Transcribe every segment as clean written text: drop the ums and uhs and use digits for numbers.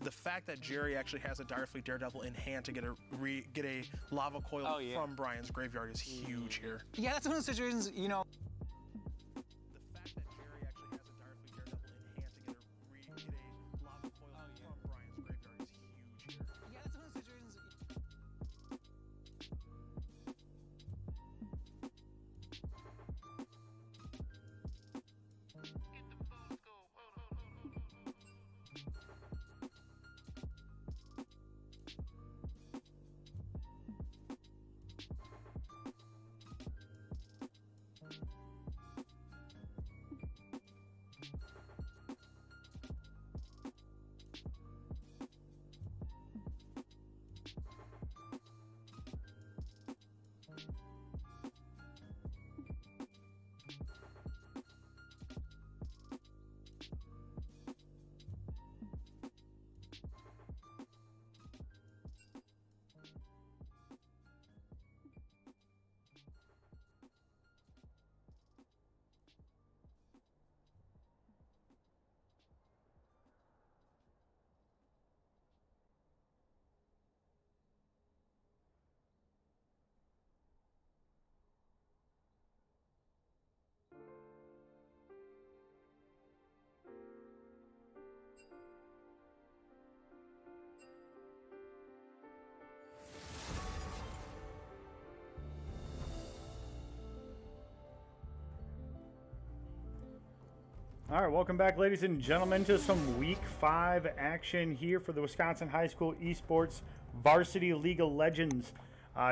the fact that Jerry actually has a Direfleet Daredevil in hand to get a lava coil from Brian's graveyard is huge here. Yeah, that's one of those situations, you know. The fact that Jerry actually has a Direfleet Daredevil in hand to get a lava coil from Brian's graveyard is huge here. Yeah, that's one of those situations. All right, welcome back, ladies and gentlemen, to some Week 5 action here for the Wisconsin High School Esports Varsity League of Legends.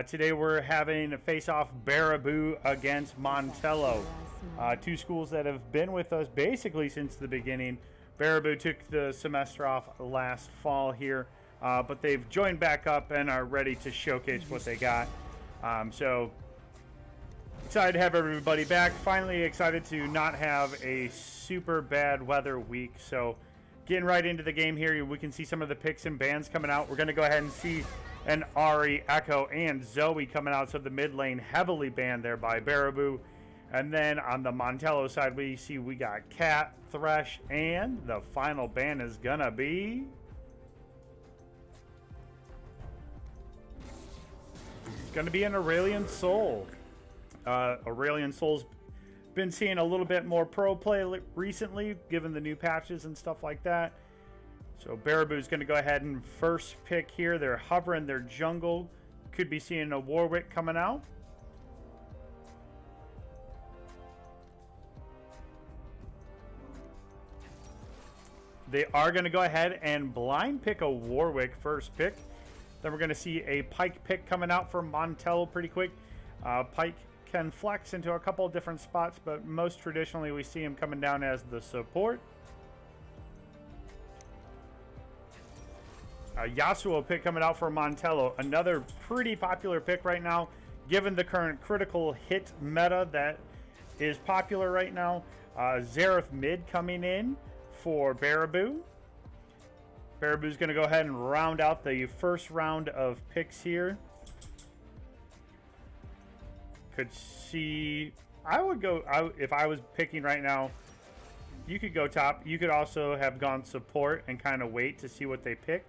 Today we're having a face-off Baraboo against Montello. Two schools that have been with us basically since the beginning. Baraboo took the semester off last fall here, but they've joined back up and are ready to showcase what they got. So excited to have everybody back. Finally excited to not have a super bad weather week. So getting right into the game here, we can see some of the picks and bans coming out. We're going to go ahead and see an Ari, Echo, and Zoe coming out. So the mid lane heavily banned there by Baraboo. And then on the Montello side, we see we got Cat, Thresh, and the final ban is going to be... it's going to be an Aurelian Soul. Aurelian Soul's been seeing a little bit more pro play recently, given the new patches and stuff like that. So Baraboo's going to go ahead and first pick here. They're hovering their jungle. Could be seeing a Warwick coming out. They are going to go ahead and blind pick a Warwick first pick. Then we're going to see a Pike pick coming out for Montello pretty quick. Pike can flex into a couple of different spots, but most traditionally we see him coming down as the support. Yasuo pick coming out for Montello. Another pretty popular pick right now, given the current critical hit meta that is popular right now. Xerath mid coming in for Baraboo. Baraboo's going to go ahead and round out the first round of picks here. Could see, I would go, if I was picking right now, you could go top. You could also have gone support and kind of wait to see what they pick.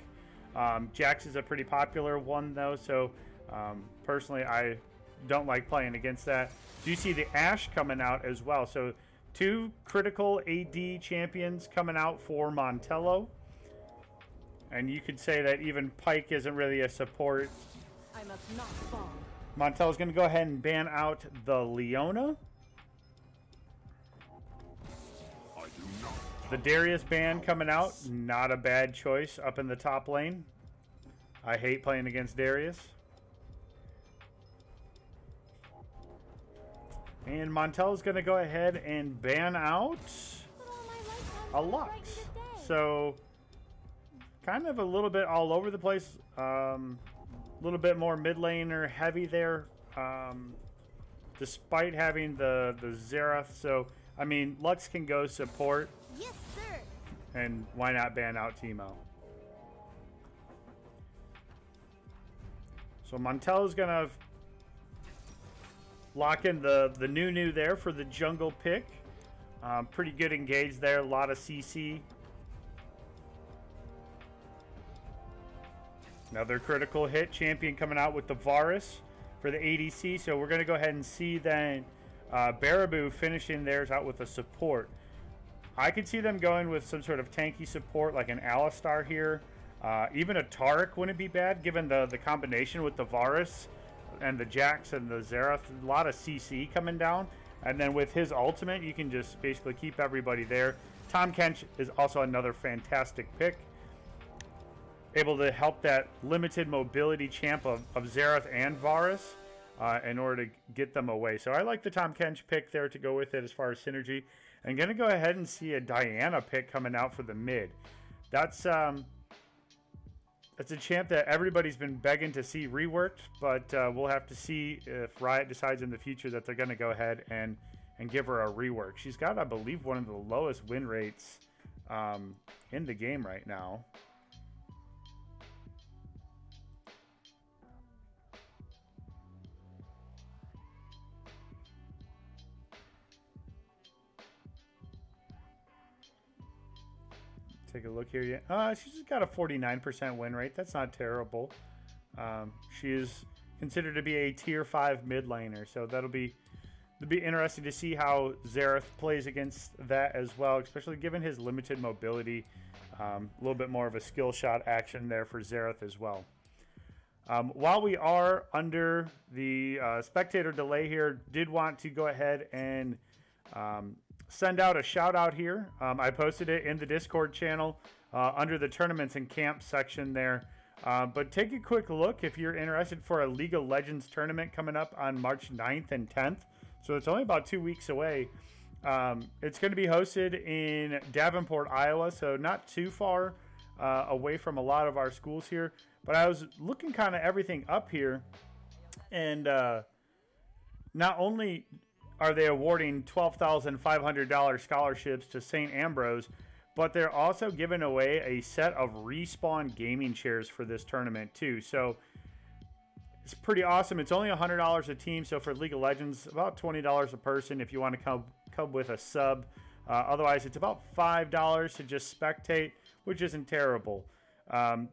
Jax is a pretty popular one though, so personally I don't like playing against that. Do you see the Ashe coming out as well? So two critical AD champions coming out for Montello. And you could say that even Pike isn't really a support. I must not fall. Montello's going to go ahead and ban out the Leona. The Darius ban coming out. Not a bad choice up in the top lane. I hate playing against Darius. And Montello's going to go ahead and ban out a Lux. So kind of a little bit all over the place. Little bit more mid laner heavy there, despite having the Xerath. So I mean, Lux can go support. Yes, sir. And why not ban out Teemo? So Montello's gonna lock in the new there for the jungle pick. Pretty good engage there, a lot of CC. Another critical hit champion coming out with the Varus for the ADC. So we're going to go ahead and see then Baraboo finishing theirs out with a support. I could see them going with some sort of tanky support like an Alistar here. Even a Taric wouldn't be bad given the combination with the Varus and the Jax and the Xerath. A lot of CC coming down. And then with his ultimate, you can just basically keep everybody there. Tahm Kench is also another fantastic pick. Able to help that limited mobility champ of Xerath and Varus in order to get them away. So I like the Tahm Kench pick there to go with it as far as synergy. I'm going to go ahead and see a Diana pick coming out for the mid. That's a champ that everybody's been begging to see reworked, but we'll have to see if Riot decides in the future that they're going to go ahead and give her a rework. She's got, I believe, one of the lowest win rates in the game right now. Take a look here. She's got a 49% win rate. That's not terrible. She is considered to be a tier 5 mid laner, so it'll be interesting to see how Xerath plays against that as well, especially given his limited mobility. A little bit more of a skill shot action there for Xerath as well. While we are under the spectator delay here, did want to go ahead and send out a shout out here. I posted it in the Discord channel under the tournaments and camps section there. But take a quick look if you're interested for a League of Legends tournament coming up on March 9th and 10th. So it's only about 2 weeks away. It's going to be hosted in Davenport, Iowa, so not too far away from a lot of our schools here. But I was looking kind of everything up here, and not only are they awarding $12,500 scholarships to St. Ambrose, but they're also giving away a set of Respawn gaming chairs for this tournament too. So it's pretty awesome. It's only $100 a team, so for League of Legends, about $20 a person if you want to come with a sub. Otherwise, it's about $5 to just spectate, which isn't terrible.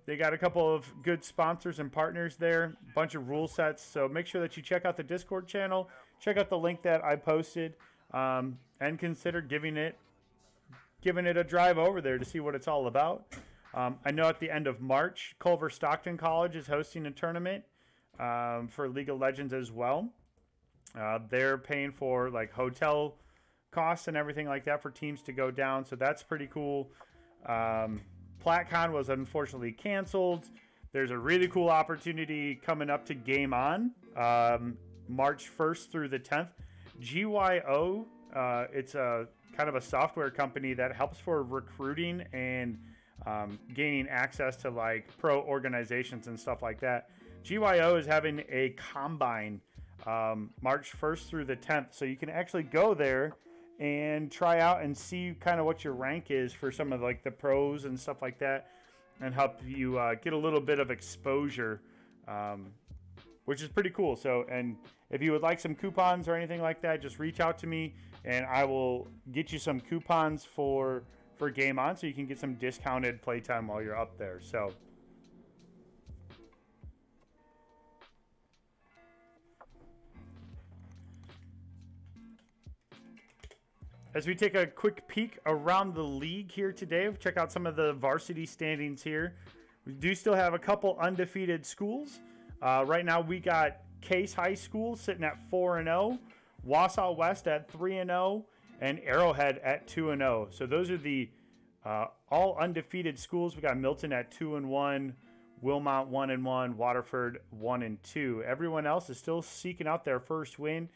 They got a couple of good sponsors and partners there, a bunch of rule sets, so make sure that you check out the Discord channel, check out the link that I posted, and consider giving it a drive over there to see what it's all about. I know at the end of March, Culver Stockton College is hosting a tournament for League of Legends as well. They're paying for like hotel costs and everything like that for teams to go down, so that's pretty cool. PlatCon was unfortunately canceled. There's a really cool opportunity coming up to Game On, March 1st through the 10th. GYO, it's a kind of a software company that helps for recruiting and gaining access to like pro organizations and stuff like that. GYO is having a combine March 1st through the 10th, so you can actually go there and try out and see kind of what your rank is for some of like the pros and stuff like that, and help you get a little bit of exposure, which is pretty cool. So, and if you would like some coupons or anything like that, just reach out to me and I will get you some coupons for Game On, so you can get some discounted playtime while you're up there. So as we take a quick peek around the league here today, we'll check out some of the varsity standings here. We do still have a couple undefeated schools. Right now we got Case High School sitting at 4-0, Wausau West at 3-0, and Arrowhead at 2-0. So those are the all undefeated schools. We got Milton at 2-1, Wilmot 1-1, Waterford 1-2. Everyone else is still seeking out their first win.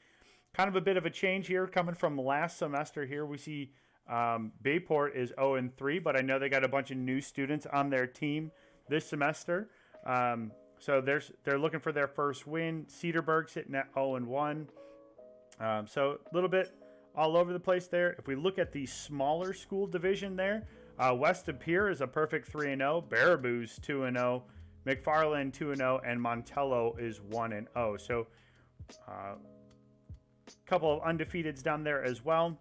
Kind of a bit of a change here coming from last semester here. We see Bayport is 0-3, but I know they got a bunch of new students on their team this semester. So they're looking for their first win. Cedarburg sitting at 0-1. So a little bit all over the place there. If we look at the smaller school division there, West of Pier is a perfect 3-0. Baraboo's 2-0. McFarland 2-0, and Montello is 1-0. So couple of undefeateds down there as well.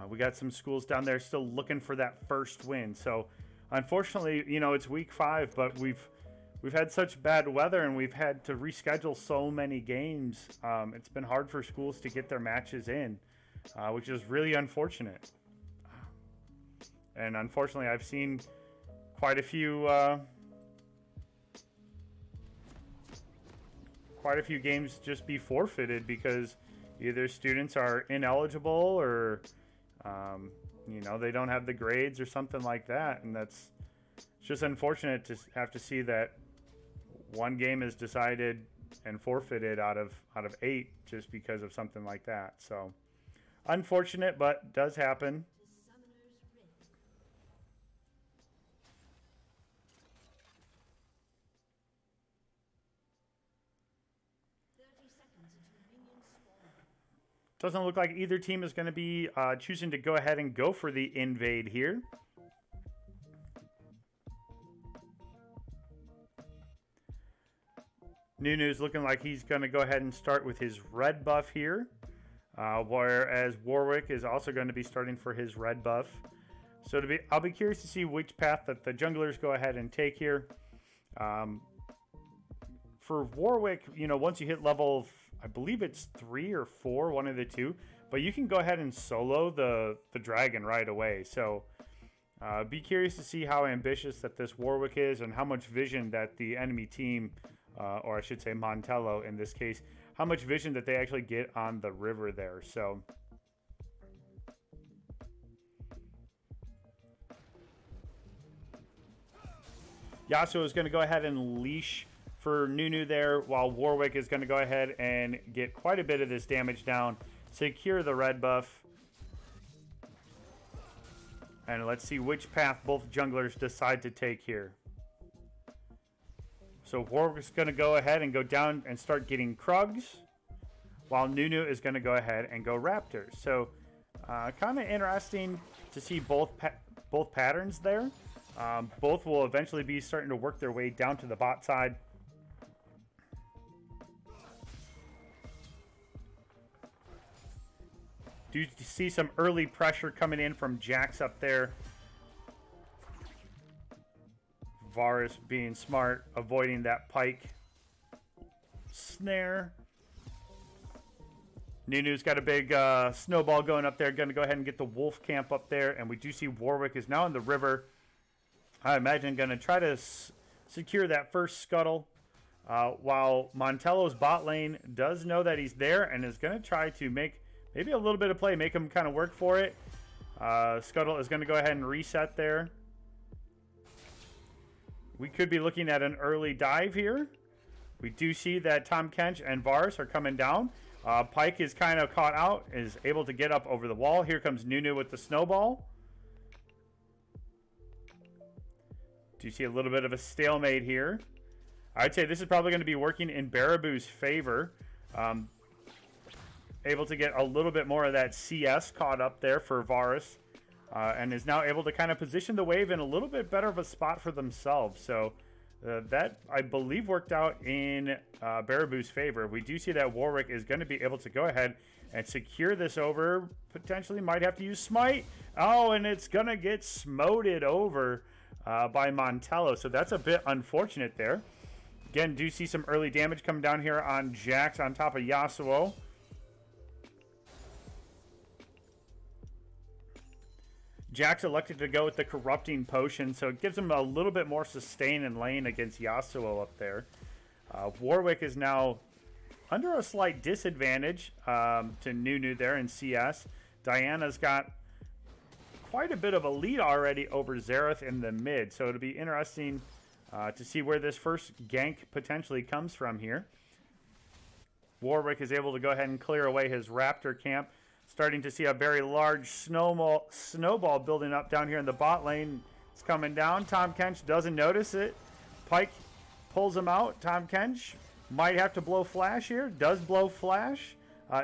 We got some schools down there still looking for that first win. So unfortunately, you know, it's week 5, but we've we've had such bad weather and we've had to reschedule so many games. It's been hard for schools to get their matches in, which is really unfortunate. And unfortunately, I've seen quite a few games just be forfeited because either students are ineligible or you know, they don't have the grades or something like that, and it's just unfortunate to have to see that one game is decided and forfeited out of 8 just because of something like that. So unfortunate, but does happen. Doesn't look like either team is going to be choosing to go ahead and go for the invade here. Nunu's looking like he's going to go ahead and start with his red buff here, whereas Warwick is also going to be starting for his red buff. So I'll be curious to see which path that the junglers go ahead and take here. For Warwick, you know, once you hit level, I believe it's 3 or 4, one of the two, but you can go ahead and solo the dragon right away. So be curious to see how ambitious that this Warwick is and how much vision that the enemy team, or I should say Montello in this case, how much vision that they actually get on the river there. So Yasuo is going to go ahead and leash for Nunu there, while Warwick is going to go ahead and get quite a bit of this damage down, secure the red buff. And let's see which path both junglers decide to take here. So Warwick's going to go ahead and go down and start getting Krugs, while Nunu is going to go ahead and go Raptors. So kind of interesting to see both patterns there. Both will eventually be starting to work their way down to the bot side. Do see some early pressure coming in from Jax up there. Varus being smart, avoiding that pike snare. Nunu's got a big snowball going up there. Going to go ahead and get the wolf camp up there. And we do see Warwick is now in the river. I imagine going to try to secure that first scuttle. While Montello's bot lane does know that he's there and is going to try to make maybe a little bit of play, make him kind of work for it. Scuttle is going to go ahead and reset there. We could be looking at an early dive here. We do see that Tom Kench and Varus are coming down. Pike is kind of caught out, is able to get up over the wall. Here comes Nunu with the snowball. Do you see a little bit of a stalemate here? I'd say this is probably going to be working in Baraboo's favor. Able to get a little bit more of that CS caught up there for Varus. And is now able to kind of position the wave in a little bit better of a spot for themselves. So that, I believe, worked out in Baraboo's favor. We do see that Warwick is going to be able to go ahead and secure this over. Potentially might have to use Smite. Oh, and it's going to get smoted over by Montello. So that's a bit unfortunate there. Again, do see some early damage coming down here on Jax on top of Yasuo. Jax elected to go with the Corrupting Potion, so it gives him a little bit more sustain in lane against Yasuo up there. Warwick is now under a slight disadvantage to Nunu there in CS. Diana's got quite a bit of a lead already over Xerath in the mid, so it'll be interesting to see where this first gank potentially comes from here. Warwick is able to go ahead and clear away his Raptor camp. Starting to see a very large snowball building up down here in the bot lane. It's coming down. Tom Kench doesn't notice it. Pike pulls him out. Tom Kench might have to blow flash here. Does blow flash.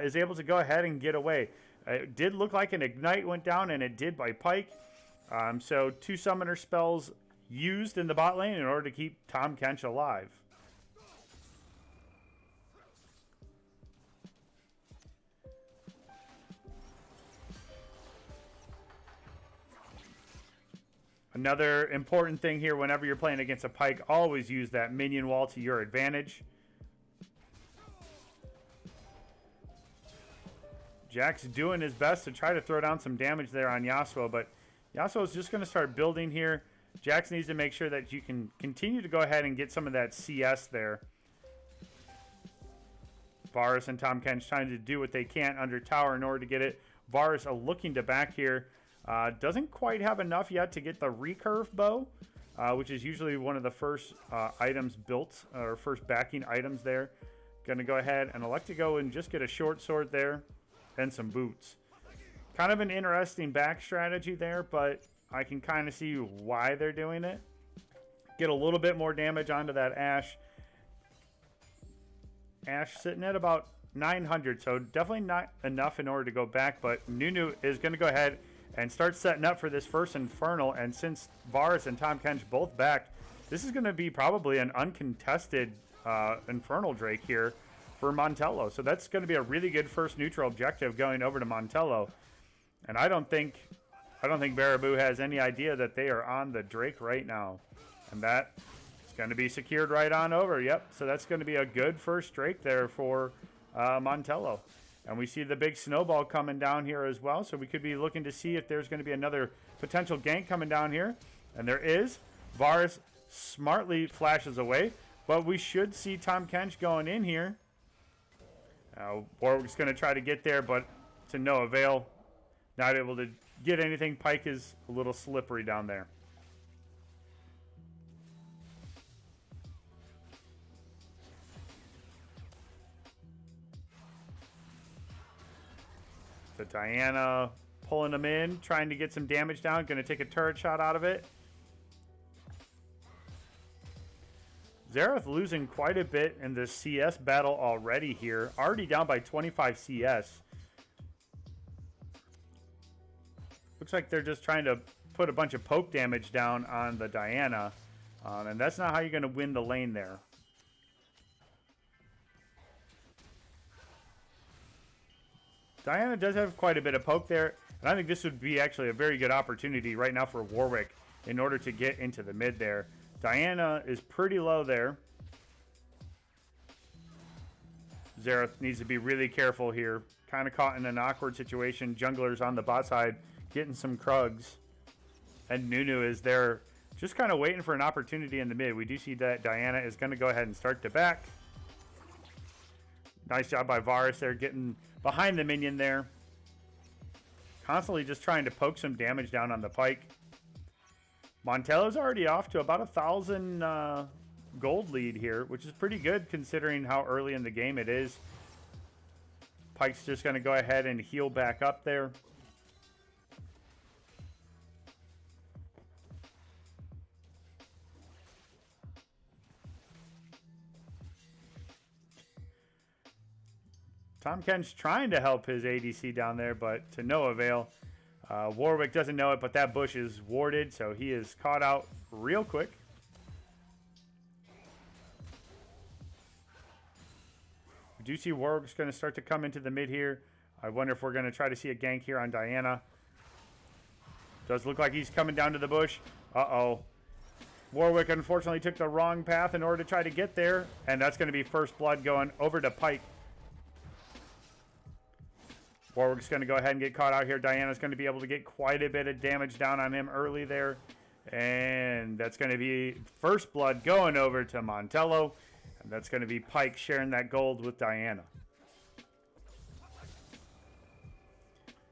Is able to go ahead and get away. It did look like an ignite went down, and it did by Pike. So 2 summoner spells used in the bot lane in order to keep Tom Kench alive. Another important thing here, whenever you're playing against a Pike, always use that minion wall to your advantage. Jack's doing his best to try to throw down some damage there on Yasuo, but Yasuo's just going to start building here. Jax needs to make sure that you can continue to go ahead and get some of that CS there. Varus and Tahm Kench trying to do what they can under tower in order to get it. Varus looking to back here. Doesn't quite have enough yet to get the recurve bow, which is usually one of the first items built, or first backing items there. Going to go ahead and elect to go and just get a short sword there and some boots. Kind of an interesting back strategy there, but I can kind of see why they're doing it. Get a little bit more damage onto that Ashe. Ashe sitting at about 900, so definitely not enough in order to go back, but Nunu is going to go ahead and start setting up for this first Infernal, and since Varus and Tahm Kench both backed, this is going to be probably an uncontested Infernal Drake here for Montello. So that's going to be a really good first neutral objective going over to Montello. And I don't think Baraboo has any idea that they are on the Drake right now. And that is going to be secured right on over. Yep, so that's going to be a good first Drake there for Montello. And we see the big snowball coming down here as well. So we could be looking to see if there's going to be another potential gank coming down here. And there is. Varus smartly flashes away. But we should see Tahm Kench going in here. Warwick's going to try to get there, but to no avail. Not able to get anything. Pike is a little slippery down there. So Diana pulling him in, trying to get some damage down. Going to take a turret shot out of it. Xerath losing quite a bit in the CS battle already here. Already down by 25 CS. Looks like they're just trying to put a bunch of poke damage down on the Diana. And that's not how you're going to win the lane there. Diana does have quite a bit of poke there. And I think this would be actually a very good opportunity right now for Warwick in order to get into the mid there. Diana is pretty low there. Xerath needs to be really careful here. Kind of caught in an awkward situation. Jungler's on the bot side getting some Krugs. And Nunu is there just kind of waiting for an opportunity in the mid. We do see that Diana is going to go ahead and start to back. Nice job by Varus there getting behind the minion there. Constantly just trying to poke some damage down on the Pike. Montello's already off to about 1,000 gold lead here, which is pretty good considering how early in the game it is. Pike's just going to go ahead and heal back up there. Tahm Kench trying to help his ADC down there, but to no avail. Warwick doesn't know it, but that bush is warded, so he is caught out real quick. We do see Warwick's going to start to come into the mid here. I wonder if we're going to try to see a gank here on Diana. Does look like he's coming down to the bush. Uh-oh. Warwick unfortunately took the wrong path in order to try to get there, and that's going to be first blood going over to Pike. Warwick's going to go ahead and get caught out here. Diana's going to be able to get quite a bit of damage down on him early there. And that's going to be first blood going over to Montello. And that's going to be Pike sharing that gold with Diana.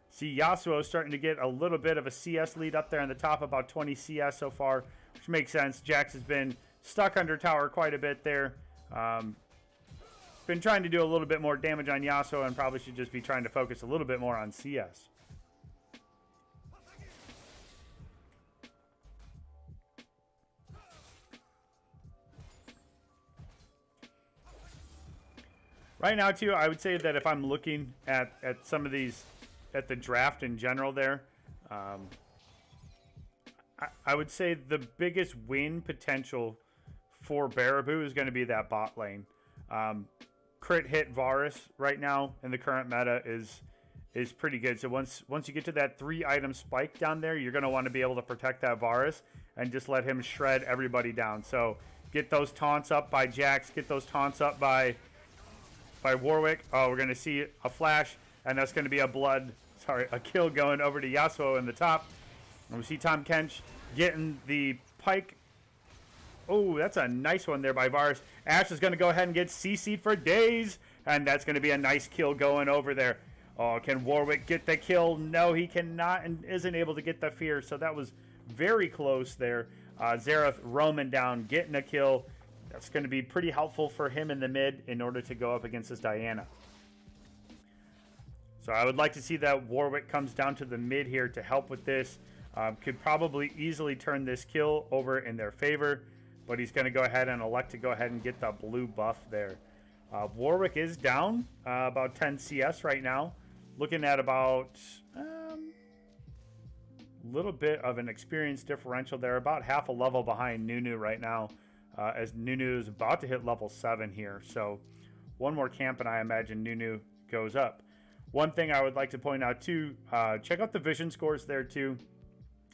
See Yasuo starting to get a little bit of a CS lead up there on the top, about 20 CS so far, which makes sense. Jax has been stuck under tower quite a bit there. Been trying to do a little bit more damage on Yasuo and probably should just be trying to focus a little bit more on CS. Right now, too, I would say that if I'm looking at some of these, at the draft in general there, I would say the biggest win potential for Baraboo is going to be that bot lane. Crit hit Varus right now in the current meta is pretty good. So once you get to that 3-item spike down there, you're going to want to be able to protect that Varus. and just let him shred everybody down. So get those taunts up by Jax. Get those taunts up by Warwick. Oh, we're going to see a flash, and that's going to be a kill going over to Yasuo in the top. And we see Tom Kench getting the pike. Oh, that's a nice one there by Varus. Ashe is going to go ahead and get CC'd for days, and that's going to be a nice kill going over there. Oh, can Warwick get the kill? No, he cannot and isn't able to get the fear, so that was very close there. Xerath roaming down, getting a kill. That's going to be pretty helpful for him in the mid in order to go up against this Diana. So I would like to see that Warwick comes down to the mid here to help with this. Could probably easily turn this kill over in their favor, but he's going to go ahead and elect to go ahead and get the blue buff there. Warwick is down about 10 CS right now. Looking at about a little bit of an experience differential there. About half a level behind Nunu right now, as Nunu is about to hit level 7 here. So one more camp and I imagine Nunu goes up. One thing I would like to point out too, check out the vision scores there too.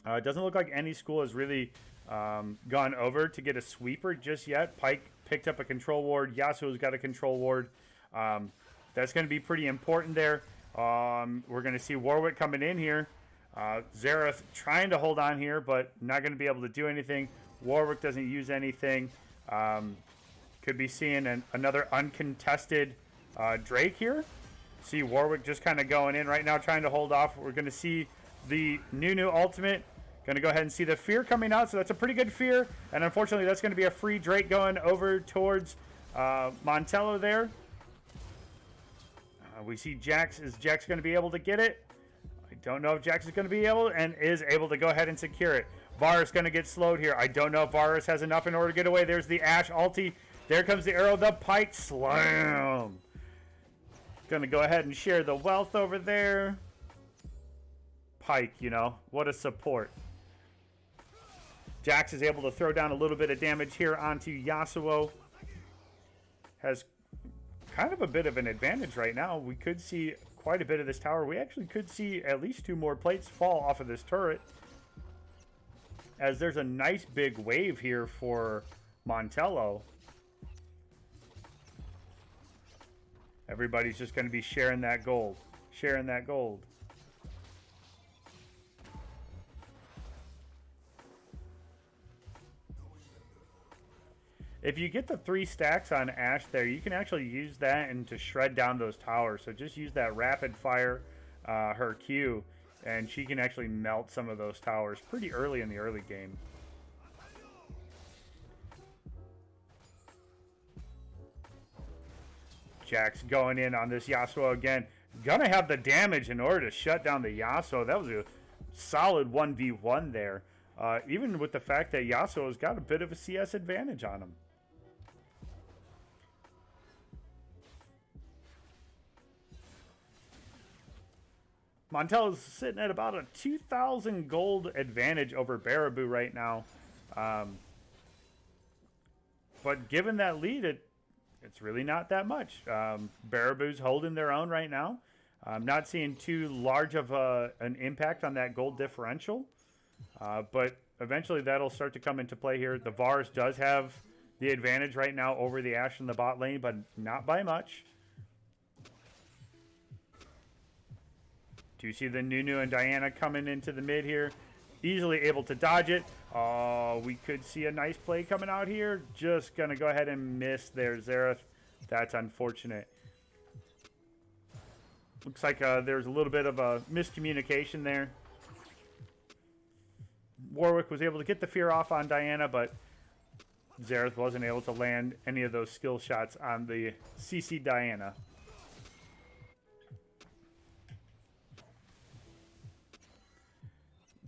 It doesn't look like any school has really gone over to get a sweeper just yet. Pike picked up a control ward. Yasuo's got a control ward. That's going to be pretty important there. We're going to see Warwick coming in here. Xerath trying to hold on here, but not going to be able to do anything. Warwick doesn't use anything. Could be seeing another uncontested Drake here. See Warwick just kind of going in right now, trying to hold off. We're going to see the Nunu ultimate. Going to go ahead and see the fear coming out, so that's a pretty good fear. And unfortunately, that's going to be a free Drake going over towards Montello there. We see Jax. Is Jax going to be able to get it? I don't know if Jax is going to be able and is able to go ahead and secure it. Varus going to get slowed here. I don't know if Varus has enough in order to get away. There's the Ashe ulti. There comes the arrow. The pike slam. Going to go ahead and share the wealth over there. Pike, you know, what a support. Jax is able to throw down a little bit of damage here onto Yasuo. Has kind of a bit of an advantage right now. We could see quite a bit of this tower. We actually could see at least 2 more plates fall off of this turret, as there's a nice big wave here for Montello. Everybody's just going to be sharing that gold. Sharing that gold. If you get the 3 stacks on Ashe there, you can actually use that and to shred down those towers. So just use that rapid fire, her Q, and she can actually melt some of those towers pretty early in the early game. Jax going in on this Yasuo again. Gonna have the damage in order to shut down the Yasuo. That was a solid 1v1 there. Even with the fact that Yasuo's got a bit of a CS advantage on him. Montello's sitting at about a 2,000 gold advantage over Baraboo right now. But given that lead, it's really not that much. Baraboo's holding their own right now. I'm not seeing too large of an impact on that gold differential. But eventually that'll start to come into play here. The Varus does have the advantage right now over the Ashe in the bot lane, but not by much. Do you see the Nunu and Diana coming into the mid here? Easily able to dodge it. Oh, we could see a nice play coming out here. Just going to go ahead and miss there, Xerath. That's unfortunate. Looks like there's a little bit of a miscommunication there. Warwick was able to get the fear off on Diana, but Xerath wasn't able to land any of those skill shots on the CC Diana.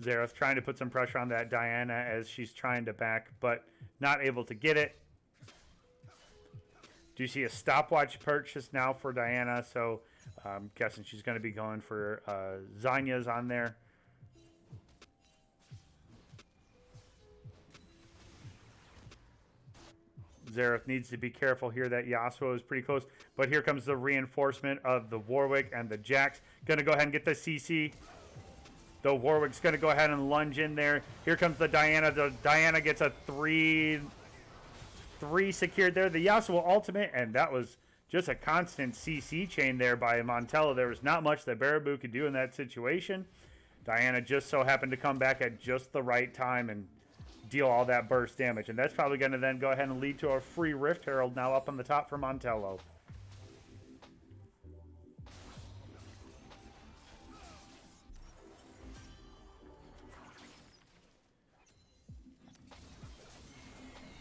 Xerath trying to put some pressure on that Diana as she's trying to back, but not able to get it. Do you see a stopwatch purchase now for Diana? So I'm guessing she's going to be going for Zanya's on there. Xerath needs to be careful here. That Yasuo is pretty close. But here comes the reinforcement of the Warwick and the Jax. Going to go ahead and get the CC. Though Warwick's going to go ahead and lunge in there. Here comes the Diana. The Diana gets a 3 secured there. The Yasuo ultimate, and that was just a constant CC chain there by Montello. There was not much that Baraboo could do in that situation. Diana just so happened to come back at just the right time and deal all that burst damage. And that's probably going to then go ahead and lead to a free Rift Herald now up on the top for Montello.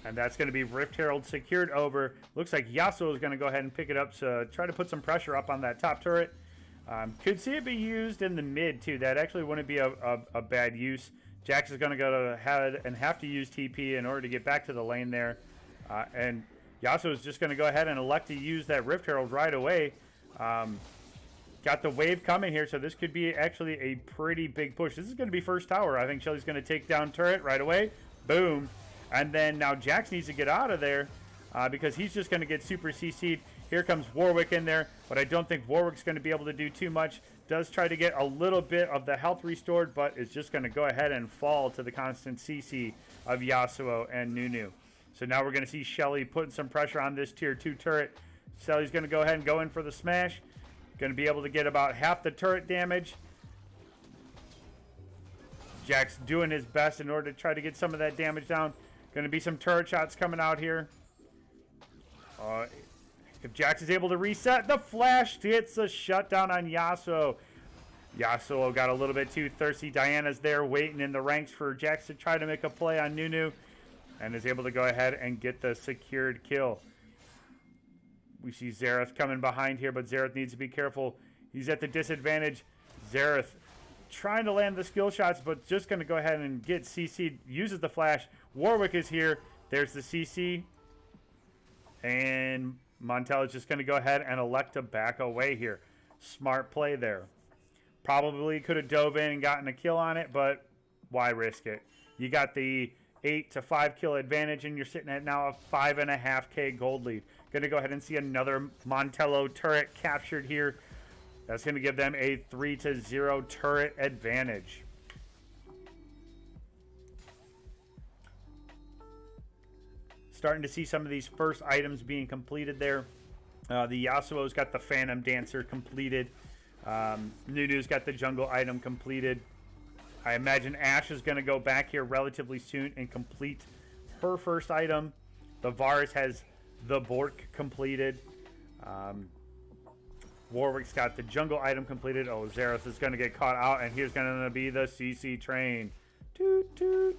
And that's going to be Rift Herald secured over. Looks like Yasuo is going to go ahead and pick it up to try to put some pressure up on that top turret. Could see it be used in the mid, too. That actually wouldn't be a bad use. Jax is going to go ahead and have to use TP in order to get back to the lane there. And Yasuo is just going to go ahead and elect to use that Rift Herald right away. Got the wave coming here, so this could be actually a pretty big push. This is going to be first tower. I think Shelly's going to take down turret right away. Boom. And then now Jax needs to get out of there because he's just going to get super CC'd. Here comes Warwick in there, but I don't think Warwick's going to be able to do too much. Does try to get a little bit of the health restored, but is just going to go ahead and fall to the constant CC of Yasuo and Nunu. So now we're going to see Shelly putting some pressure on this tier 2 turret. Shelly's going to go ahead and go in for the smash. Going to be able to get about half the turret damage. Jax doing his best in order to try to get some of that damage down. Going to be some turret shots coming out here. If Jax is able to reset, the flash hits a shutdown on Yasuo. Yasuo got a little bit too thirsty. Diana's there waiting in the ranks for Jax to try to make a play on Nunu. And is able to go ahead and get the secured kill. We see Xerath coming behind here, but Xerath needs to be careful. He's at the disadvantage. Xerath trying to land the skill shots, but just going to go ahead and get CC'd. Uses the flash. Warwick is here. There's the CC. And Montello is just going to go ahead and elect to back away here. Smart play there. Probably could have dove in and gotten a kill on it, but why risk it? You got the 8 to 5 kill advantage, and you're sitting at now a 5.5k gold lead. Going to go ahead and see another Montello turret captured here. That's going to give them a 3-0 turret advantage. Starting to see some of these first items being completed there. The Yasuo's got the Phantom Dancer completed. Nunu's got the jungle item completed. I imagine Ashe is going to go back here relatively soon and complete her first item. The Varus has the Bork completed. Warwick's got the jungle item completed. Oh, Xerath is going to get caught out, and here's going to be the CC train. Toot, toot.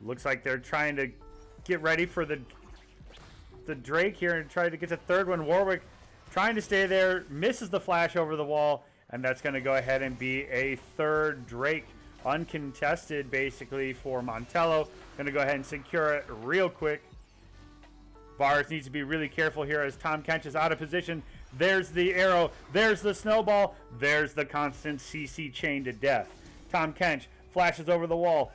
Looks like they're trying to get ready for the Drake here and try to get the third one. Warwick trying to stay there, misses the flash over the wall, and that's going to go ahead and be a third Drake. Uncontested, basically, for Montello. Going to go ahead and secure it real quick. Varus needs to be really careful here as Tahm Kench is out of position. There's the arrow. There's the snowball. There's the constant CC chain to death. Tahm Kench flashes over the wall.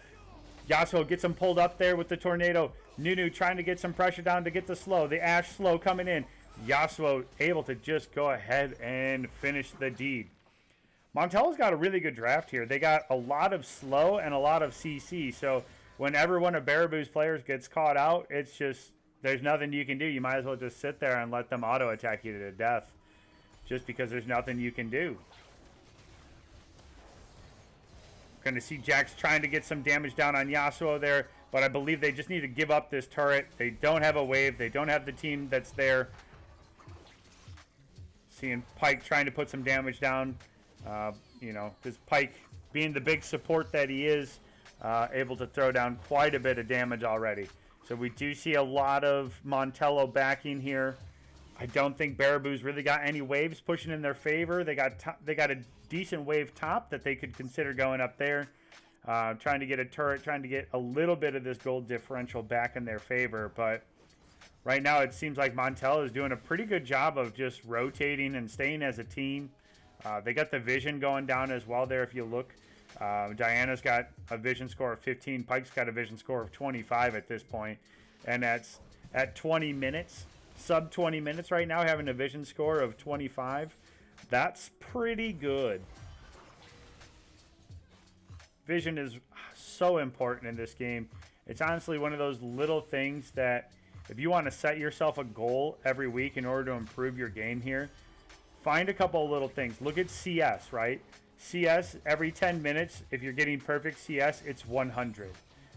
Yasuo gets him pulled up there with the tornado. Nunu trying to get some pressure down to get the slow. The Ashe slow coming in. Yasuo able to just go ahead and finish the deed. Montello's got a really good draft here. They got a lot of slow and a lot of CC. So whenever one of Baraboo's players gets caught out, it's just, there's nothing you can do. You might as well just sit there and let them auto attack you to death. Just because there's nothing you can do. Going to see Jax trying to get some damage down on Yasuo there. But I believe they just need to give up this turret. They don't have a wave. They don't have the team that's there. Seeing Pyke trying to put some damage down. You know, because Pyke, being the big support that he is, able to throw down quite a bit of damage already. So we do see a lot of Montello backing here. I don't think Baraboo's really got any waves pushing in their favor. They got a decent wave top that they could consider going up there. Trying to get a turret, trying to get a little bit of this gold differential back in their favor. But right now it seems like Montello is doing a pretty good job of just rotating and staying as a team. They got the vision going down as well there if you look. Diana's got a vision score of 15. Pyke's got a vision score of 25 at this point. And that's at 20 minutes. Sub 20 minutes right now, having a vision score of 25. That's pretty good. Vision is so important in this game. It's honestly one of those little things that if you want to set yourself a goal every week in order to improve your game here, find a couple of little things. Look at CS, right? CS, every 10 minutes, if you're getting perfect CS, it's 100.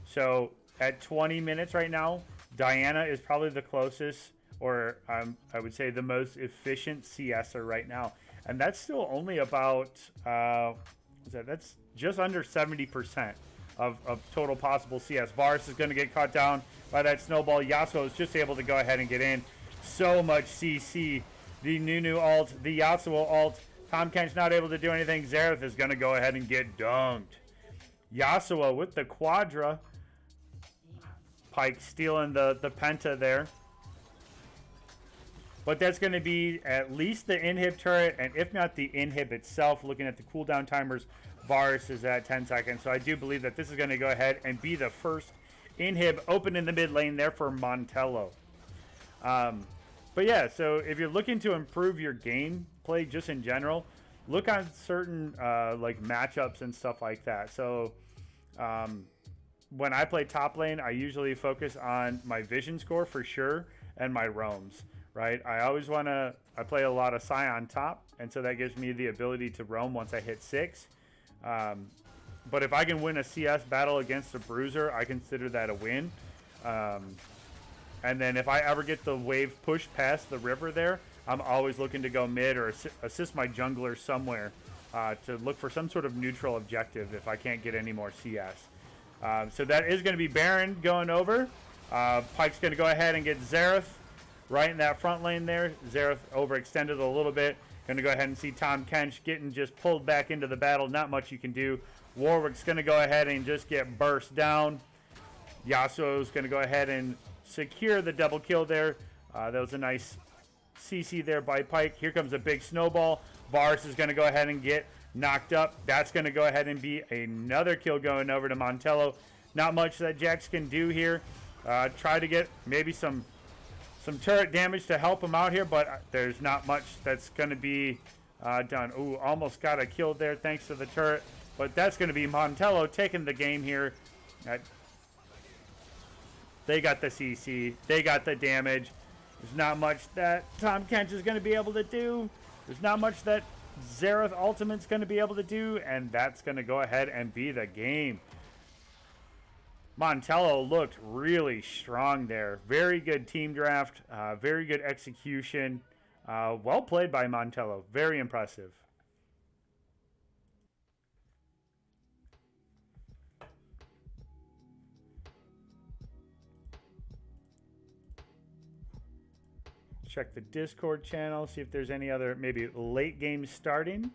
So at 20 minutes right now, Diana is probably the closest, or I would say the most efficient CSer right now. And that's still only about, that's just under 70% of total possible CS. Varus is going to get caught down by that snowball. Yasuo is just able to go ahead and get in. So much CC. The Nunu ult, the Yasuo ult. Tom Kench not able to do anything. Xerath is going to go ahead and get dunked. Yasuo with the Quadra. Pyke stealing the Penta there. But that's going to be at least the inhib turret, and if not the inhib itself. Looking at the cooldown timers, Varus is at 10 seconds. So I do believe that this is going to go ahead and be the first inhib open in the mid lane there for Montello. But yeah, so if you're looking to improve your gameplay just in general, look on certain like matchups and stuff like that. So when I play top lane, I usually focus on my vision score for sure and my roams, right? I always want to, I play a lot of Psy on top, and so that gives me the ability to roam once I hit 6. But if I can win a CS battle against a bruiser, I consider that a win. And then if I ever get the wave push past the river there, I'm always looking to go mid or assist my jungler somewhere to look for some sort of neutral objective if I can't get any more CS. So that is going to be Baron going over. Pyke's going to go ahead and get Xerath right in that front lane there. Xerath overextended a little bit. Going to go ahead and see Tom Kench getting just pulled back into the battle. Not much you can do. Warwick's going to go ahead and just get burst down. Yasuo's going to go ahead and secure the double kill there. That was a nice CC there by Pyke. Here comes a big snowball. Varus is going to go ahead and get knocked up. That's going to go ahead and be another kill going over to Montello. Not much that Jax can do here. Try to get maybe some turret damage to help him out here, but there's not much that's going to be done. Ooh, almost got a kill there thanks to the turret, but that's going to be Montello taking the game here. They got the CC. They got the damage. There's not much that Tom Kench is going to be able to do. There's not much that Xerath Ultimate's going to be able to do, and that's going to go ahead and be the game. Montello looked really strong there. Very good team draft. Very good execution. Well played by Montello. Very impressive. Check the Discord channel, see if there's any other maybe late games starting.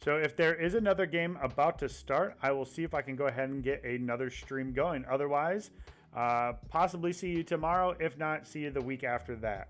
So if there is another game about to start, I will see if I can go ahead and get another stream going. Otherwise, possibly see you tomorrow. If not, see you the week after that.